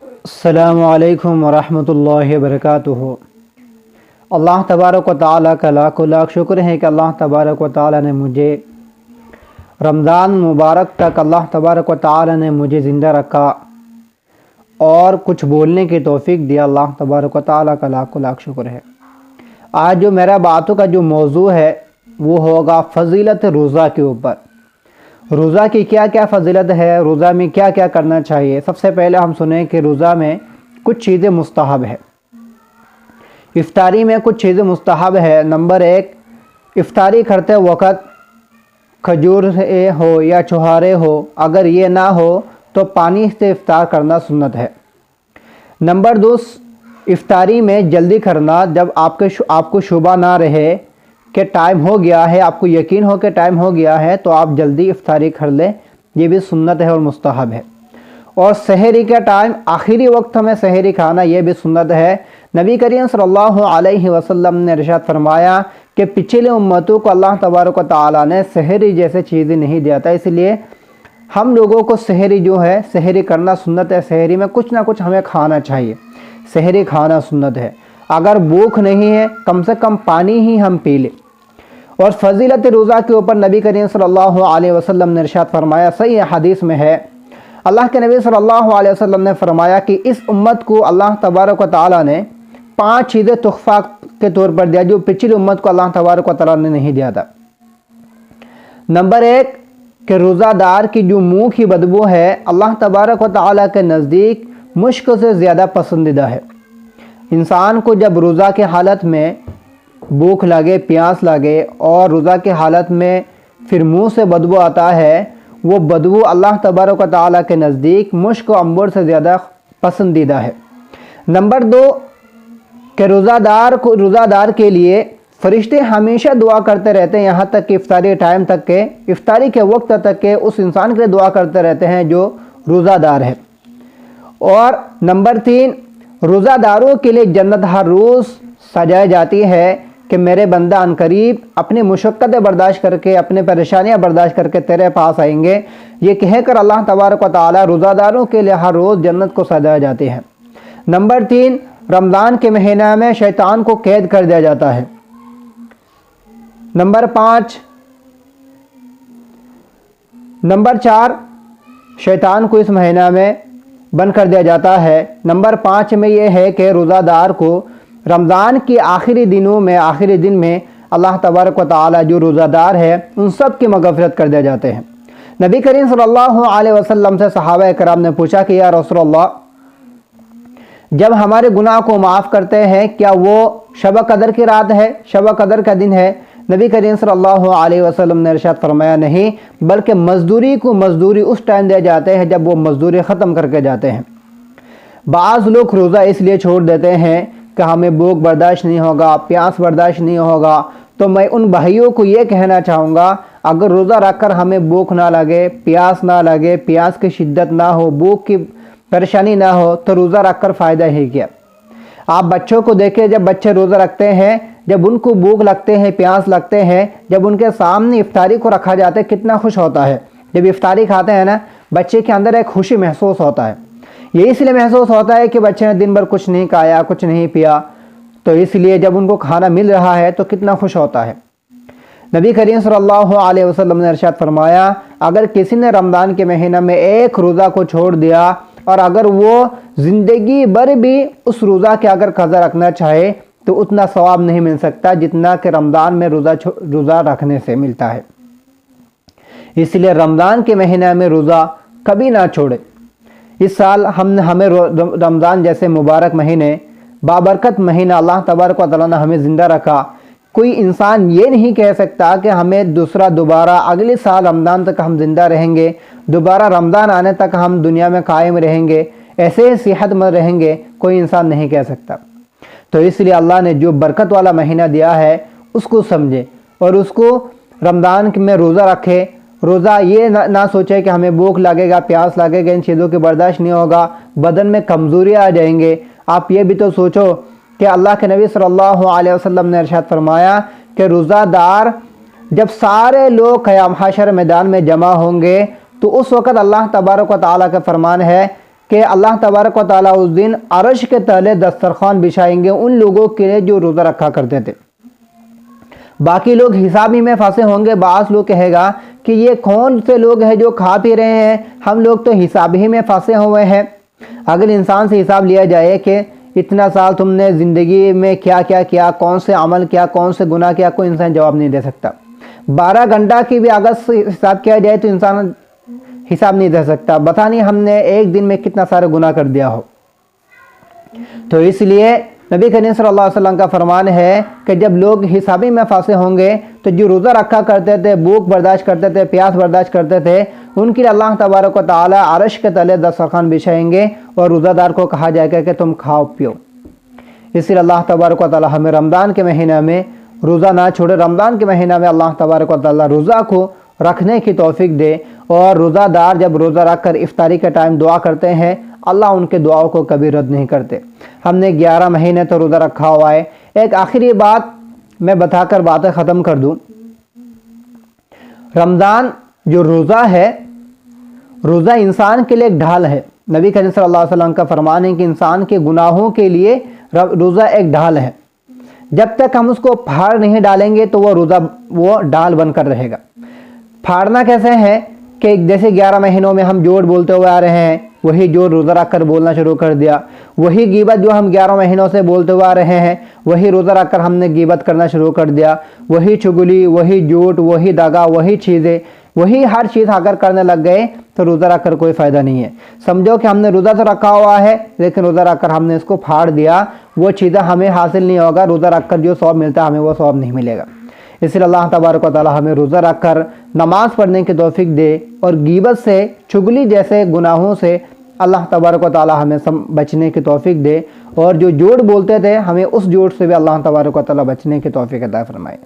السلام علیکم ورحمۃ اللہ وبرکاتہ۔ اللہ تبارک و تعالیٰ کا لاکھ لاکھ شکر ہے کہ اللہ تبارک و تعالیٰ نے مجھے رمضان مبارک تک اللہ تبارک و تعالیٰ نے مجھے زندہ رکھا اور کچھ بولنے کی توفیق دیا۔ اللہ تبارک و تعالیٰ کا لاکھ لاکھ شکر ہے۔ آج جو میرا باتوں کا جو موضوع ہے وہ ہوگا فضیلت روزہ کے اوپر۔ روزہ کی کیا کیا فضیلت ہے، روزہ میں کیا کیا کرنا چاہیے۔ سب سے پہلے ہم سنیں کہ روزہ میں کچھ چیزیں مستحب ہے، افطاری میں کچھ چیزیں مستحب ہے۔ نمبر 1، افطاری کرتے وقت کھجور ہو یا چھہارے ہو، اگر یہ نہ ہو تو پانی سے افطار کرنا سنت ہے۔ نمبر 2، افطاری میں جلدی کرنا، جب آپ کو شبہ نہ رہے کہ ٹائم ہو گیا ہے، آپ کو یقین ہو کہ ٹائم ہو گیا ہے تو آپ جلدی افطاری کر لیں، یہ بھی سنت ہے اور مستحب ہے۔ اور سحری کا ٹائم، آخری وقت میں سحری کھانا، یہ بھی سنت ہے۔ نبی کریم صلی اللہ علیہ وسلم نے ارشاد فرمایا کہ پچھلے امتوں کو اللہ تبارک و تعالیٰ نے سحری جیسے چیزیں نہیں دیا تھا، اس لیے ہم لوگوں کو سحری جو ہے، سحری کرنا سنت ہے۔ سحری میں کچھ نہ کچھ ہمیں کھانا چاہیے، سحری کھانا سنت ہے۔ اگر بھوک نہیں ہے کم سے کم پانی ہی ہم پی لیں۔ اور فضیلت روزہ کے اوپر نبی کریم صلی اللہ علیہ وسلم نے ارشاد فرمایا، صحیح حدیث میں ہے، اللہ کے نبی صلی اللہ علیہ وسلم نے فرمایا کہ اس امت کو اللہ تبارک و تعالیٰ نے 5 چیزیں تحفہ کے طور پر دیا جو پچھلی امت کو اللہ تبارک و تعالیٰ نے نہیں دیا تھا۔ نمبر 1، کہ روزہ دار کی جو منہ کی بدبو ہے اللہ تبارک و تعالیٰ کے نزدیک مشک سے زیادہ پسندیدہ ہے۔ انسان کو جب روزہ کے حالت میں بھوک لگے، پیاس لگے اور روزہ کے حالت میں پھر منہ سے بدبو آتا ہے، وہ بدبو اللہ تبارک و تعالیٰ کے نزدیک مشک و عنبر سے زیادہ پسندیدہ ہے۔ نمبر 2، کہ روزہ دار کے لیے فرشتے ہمیشہ دعا کرتے رہتے ہیں، یہاں تک کہ افطاری ٹائم تک کے، افطاری کے وقت تک کے اس انسان کے لیے دعا کرتے رہتے ہیں جو روزہ دار ہے۔ اور نمبر 3، روزہ داروں کے لیے جنت ہر روز سجائی جاتی ہے کہ میرے بندہ عنقریب اپنی مشقتیں برداشت کر کے، اپنے پریشانیاں برداشت کر کے تیرے پاس آئیں گے، یہ کہہ کر اللہ تبارک و تعالیٰ روزہ داروں کے لیے ہر روز جنت کو سجائے جاتے ہیں۔ نمبر 3، رمضان کے مہینہ میں شیطان کو قید کر دیا جاتا ہے۔ نمبر 4، شیطان کو اس مہینہ میں بند کر دیا جاتا ہے۔ نمبر 5 میں یہ ہے کہ روزہ دار کو رمضان کی آخری دن میں اللہ تبارک و تعالیٰ جو روزہ دار ہے ان سب کی مغفرت کر دیا جاتے ہیں۔ نبی کریم صلی اللہ علیہ وسلم سے صحابہ کرام نے پوچھا کہ یا رسول اللہ، جب ہمارے گناہ کو معاف کرتے ہیں کیا وہ شب قدر کی رات ہے، شب قدر کا دن ہے؟ نبی کریم صلی اللہ علیہ وسلم نے ارشاد فرمایا نہیں، بلکہ مزدوری کو مزدوری اس ٹائم دے جاتے ہیں جب وہ مزدوری ختم کر کے جاتے ہیں۔ بعض لوگ روزہ اس لیے چھوڑ دیتے ہیں کہ ہمیں بھوک برداشت نہیں ہوگا، پیاس برداشت نہیں ہوگا، تو میں ان بھائیوں کو یہ کہنا چاہوں گا، اگر روزہ رکھ کر ہمیں بھوک نہ لگے، پیاس نہ لگے، پیاس کی شدت نہ ہو، بھوک کی پریشانی نہ ہو تو روزہ رکھ کر فائدہ ہی کیا۔ آپ بچوں کو دیکھیں، جب بچے روزہ رکھتے ہیں، جب ان کو بھوک لگتے ہیں، پیاس لگتے ہیں، جب ان کے سامنے افطاری کو رکھا جاتا ہے کتنا خوش ہوتا ہے۔ جب افطاری کھاتے ہیں نا، بچے کے اندر ایک خوشی محسوس ہوتا ہے۔ یہ اس لیے محسوس ہوتا ہے کہ بچے نے دن بھر کچھ نہیں کھایا، کچھ نہیں پیا، تو اس لیے جب ان کو کھانا مل رہا ہے تو کتنا خوش ہوتا ہے۔ نبی کریم صلی اللہ علیہ وسلم نے ارشاد فرمایا، اگر کسی نے رمضان کے مہینہ میں ایک روزہ کو چھوڑ دیا اور اگر وہ زندگی بھر بھی اس روزہ کے اگر قضا رکھنا چاہے تو اتنا ثواب نہیں مل سکتا جتنا کہ رمضان میں روزہ رکھنے سے ملتا ہے۔ اس لیے رمضان کے مہینہ میں روزہ کبھی نہ چھوڑے۔ اس سال ہمیں رمضان جیسے مبارک مہینے، بابرکت مہینہ اللہ تبارک و تعالیٰ نے ہمیں زندہ رکھا۔ کوئی انسان یہ نہیں کہہ سکتا کہ ہمیں دوبارہ اگلے سال رمضان تک ہم زندہ رہیں گے، دوبارہ رمضان آنے تک ہم دنیا میں قائم رہیں گے، ایسے صحت مند رہیں گے، کوئی انسان نہیں کہہ سکتا۔ تو اس لیے اللہ نے جو برکت والا مہینہ دیا ہے اس کو سمجھے اور اس کو رمضان میں روزہ رکھے۔ روزہ یہ نہ سوچے کہ ہمیں بھوک لگے گا، پیاس لگے گا، ان چیزوں کی برداشت نہیں ہوگا، بدن میں کمزوری آ جائیں گے۔ آپ یہ بھی تو سوچو کہ اللہ کے نبی صلی اللہ علیہ وسلم نے ارشاد فرمایا کہ روزہ دار جب سارے لوگ قیام حشر میدان میں جمع ہوں گے تو اس وقت اللہ تبارک و تعالیٰ کا فرمان ہے کہ اللہ تبارک و تعالیٰ اس دن عرش کے تلے دسترخوان بچھائیں گے ان لوگوں کے لیے جو روزہ رکھا کرتے تھے۔ باقی لوگ حساب ہی میں پھنسے ہوں گے۔ بعض لوگ کہے گا کہ یہ کون سے لوگ ہیں جو کھا پی رہے ہیں، ہم لوگ تو حساب ہی میں پھنسے ہوئے ہیں۔ اگر انسان سے حساب لیا جائے کہ اتنا سال تم نے زندگی میں کیا کیا کیا، کون سے عمل کیا، کون سے گناہ کیا، کوئی انسان جواب نہیں دے سکتا۔ 12 گھنٹہ کی بھی اگر حساب کیا جائے تو انسان حساب نہیں دے سکتا، پتہ نہیں ہم نے ایک دن میں کتنا سارا گناہ کر دیا ہو۔ تو اس لیے نبی کریم صلی اللہ علیہ وسلم کا فرمان ہے کہ جب لوگ حسابی میں پھنسے ہوں گے تو جو روزہ رکھا کرتے تھے، بھوک برداشت کرتے تھے، پیاس برداشت کرتے تھے، ان کے لیے اللہ تبارک و تعالیٰ عرش کے تلے دسترخوان بچھائیں گے اور روزہ دار کو کہا جائے گا کہ تم کھاؤ پیو۔ اس لیے اللہ تبارک و تعالیٰ ہمیں رمضان کے مہینہ میں روزہ نہ چھوڑے۔ رمضان کے مہینہ میں اللہ تبارک و تعالیٰ روزہ کو رکھنے کی توفیق دے، اور روزہ دار جب روزہ رکھ کر افطاری کے ٹائم دعا کرتے ہیں اللہ ان کے دعاؤں کو کبھی رد نہیں کرتے۔ ہم نے 11 مہینے تو روزہ رکھا ہوا ہے۔ ایک آخری بات میں بتا کر باتیں ختم کر دوں۔ رمضان جو روزہ ہے، روزہ انسان کے لیے ایک ڈھال ہے۔ نبی کریم صلی اللہ علیہ وسلم کا فرمان ہے کہ انسان کے گناہوں کے لیے روزہ ایک ڈھال ہے۔ جب تک ہم اس کو پھاڑ نہیں ڈالیں گے تو وہ ڈھال بن کر رہے گا۔ پھاڑنا کیسے ہے کہ جیسے 11 مہینوں میں ہم جھوٹ بولتے ہوئے آ رہے ہیں، وہی جھوٹ روزہ رکھ کر بولنا شروع کر دیا۔ وہی غیبت جو ہم 11 مہینوں سے بولتے ہوئے آ رہے ہیں، وہی روزہ رکھ کر ہم نے غیبت کرنا شروع کر دیا۔ وہی چگلی، وہی جھوٹ، وہی دغا، وہی چیزیں، وہی ہر چیز اگر کرنے لگ گئے تو روزہ رکھ کر کوئی فائدہ نہیں ہے۔ سمجھو کہ ہم نے روزہ تو رکھا ہوا ہے لیکن روزہ رکھ کر ہم نے اس کو پھاڑ دیا، وہ چیزیں ہمیں حاصل نہیں ہوگا۔ روزہ رکھ کر جو ثواب ملتا ہے ہمیں وہ ثواب نہیں ملے گا۔ اس لیے اللہ تبارک و تعالیٰ ہمیں روزہ رکھ کر نماز پڑھنے کی توفیق دے، اور غیبت سے، چگلی جیسے گناہوں سے اللہ تبارک و تعالیٰ ہمیں بچنے کی توفیق دے، اور جو جھوٹ بولتے تھے ہمیں اس جھوٹ سے بھی اللہ تبارک و تعالیٰ بچنے کی توفیق عطا فرمائے۔